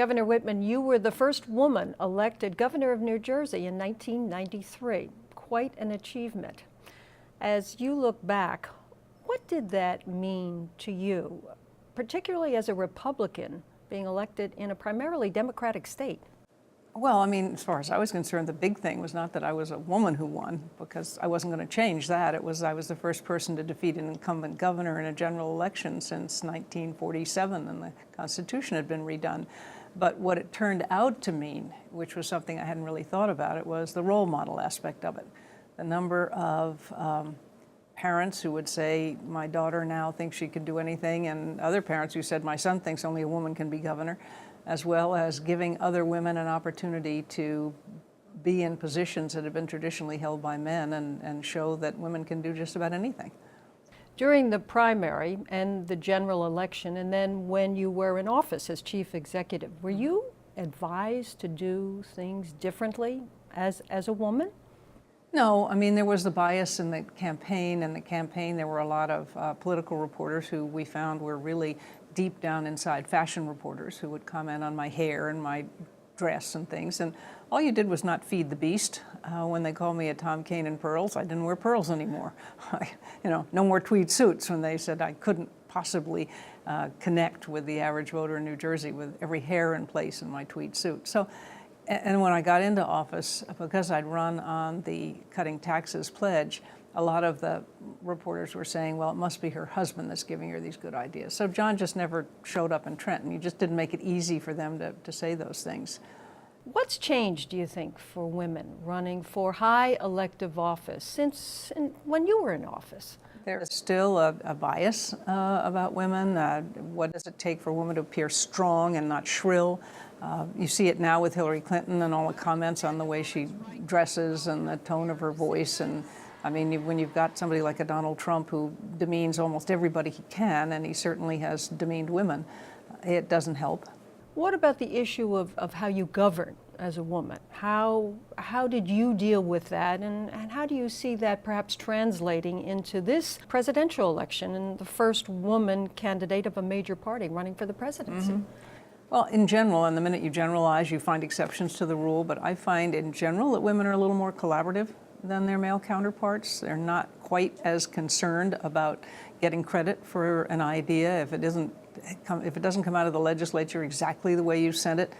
Governor Whitman, you were the first woman elected governor of New Jersey in 1993. Quite an achievement. As you look back, what did that mean to you, particularly as a Republican being elected in a primarily Democratic state? Well, I mean, as far as I was concerned, the big thing was not that I was a woman who won, because I wasn't going to change that. It was I was the first person to defeat an incumbent governor in a general election since 1947, and the Constitution had been redone. But what it turned out to mean, which was something I hadn't really thought about, it was the role model aspect of it. The number of parents who would say, my daughter now thinks she can do anything, and other parents who said, my son thinks only a woman can be governor, as well as giving other women an opportunity to be in positions that have been traditionally held by men and show that women can do just about anything. During the primary and the general election, and then when you were in office as chief executive, were you advised to do things differently as a woman? No, I mean, there was the bias in the campaign. In the campaign, there were a lot of political reporters who we found were really deep down inside fashion reporters who would comment on my hair and my dress and things. And all you did was not feed the beast. When they called me a Tom Kane in pearls, I didn't wear pearls anymore. No more tweed suits when they said I couldn't possibly connect with the average voter in New Jersey with every hair in place in my tweed suit. So, and when I got into office, because I'd run on the cutting taxes pledge, a lot of the reporters were saying, well, it must be her husband that's giving her these good ideas. So John just never showed up in Trenton. You just didn't make it easy for them to say those things. What's changed, do you think, for women running for high elective office since when you were in office? There's still a bias about women. What does it take for a woman to appear strong and not shrill? You see it now with Hillary Clinton and all the comments on the way she dresses and the tone of her voice. And I mean, when you've got somebody like a Donald Trump who demeans almost everybody he can, and he certainly has demeaned women, it doesn't help. What about the issue of how you govern as a woman? How did you deal with that, and how do you see that perhaps translating into this presidential election and the first woman candidate of a major party running for the presidency? Mm-hmm. Well, in general, and the minute you generalize, you find exceptions to the rule, but I find in general that women are a little more collaborative than their male counterparts. They're not quite as concerned about getting credit for an idea if it doesn't come out of the legislature exactly the way you sent it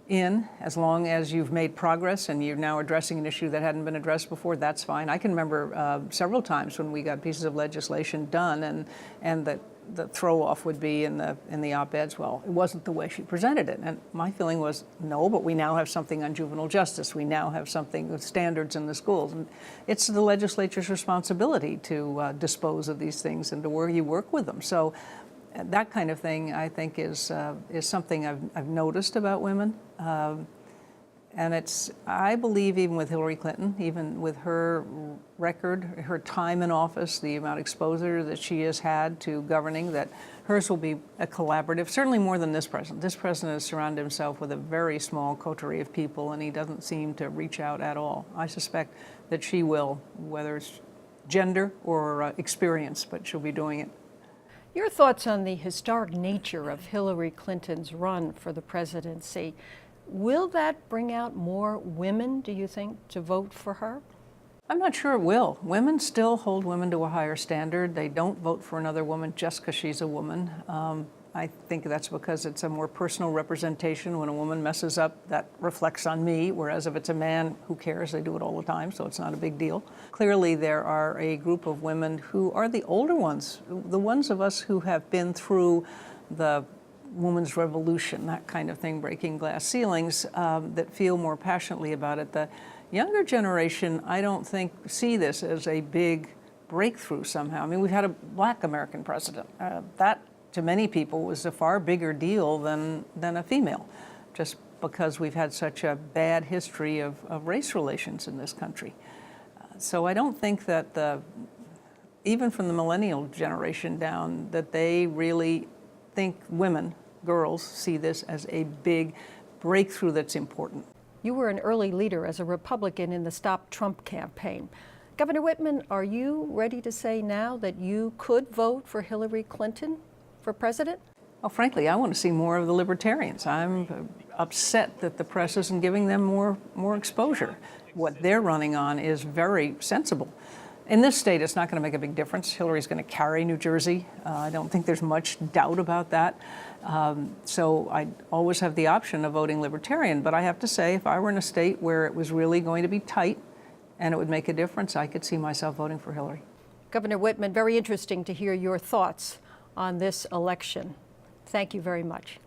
in, as long as you've made progress and you're now addressing an issue that hadn't been addressed before, that's fine. I can remember several times when we got pieces of legislation done and the throw-off would be in the op-eds, well, it wasn't the way she presented it. And my feeling was, no, but we now have something on juvenile justice. We now have something with standards in the schools. And it's the legislature's responsibility to dispose of these things and to where you work with them. So that kind of thing, I think, is something I've noticed about women. And I believe even with Hillary Clinton, even with her record, her time in office, the amount of exposure that she has had to governing, that hers will be a collaborative, certainly more than this president. This president has surrounded himself with a very small coterie of people, and he doesn't seem to reach out at all. I suspect that she will, whether it's gender or experience, but she'll be doing it. Your thoughts on the historic nature of Hillary Clinton's run for the presidency. Will that bring out more women, do you think, to vote for her? I'm not sure it will. Women still hold women to a higher standard. They don't vote for another woman just because she's a woman. I think that's because it's a more personal representation. When a woman messes up, that reflects on me, whereas if it's a man, who cares? They do it all the time, so it's not a big deal. Clearly, there are a group of women who are the older ones, the ones of us who have been through the women's revolution, that kind of thing, breaking glass ceilings, that feel more passionately about it. The younger generation, I don't think, see this as a big breakthrough somehow. I mean, we've had a black American president. That, to many people, was a far bigger deal than a female, just because we've had such a bad history of race relations in this country. So I don't think that even from the millennial generation down, that they really think women, girls, see this as a big breakthrough that's important. You were an early leader as a Republican in the Stop Trump campaign. Governor Whitman, are you ready to say now that you could vote for Hillary Clinton for president? Well, frankly, I want to see more of the libertarians. I'm upset that the press isn't giving them more exposure. What they're running on is very sensible. In this state, it's not going to make a big difference. Hillary's going to carry New Jersey. I don't think there's much doubt about that. So I always have the option of voting Libertarian. But I have to say, if I were in a state where it was really going to be tight and it would make a difference, I could see myself voting for Hillary. Governor Whitman, very interesting to hear your thoughts on this election. Thank you very much.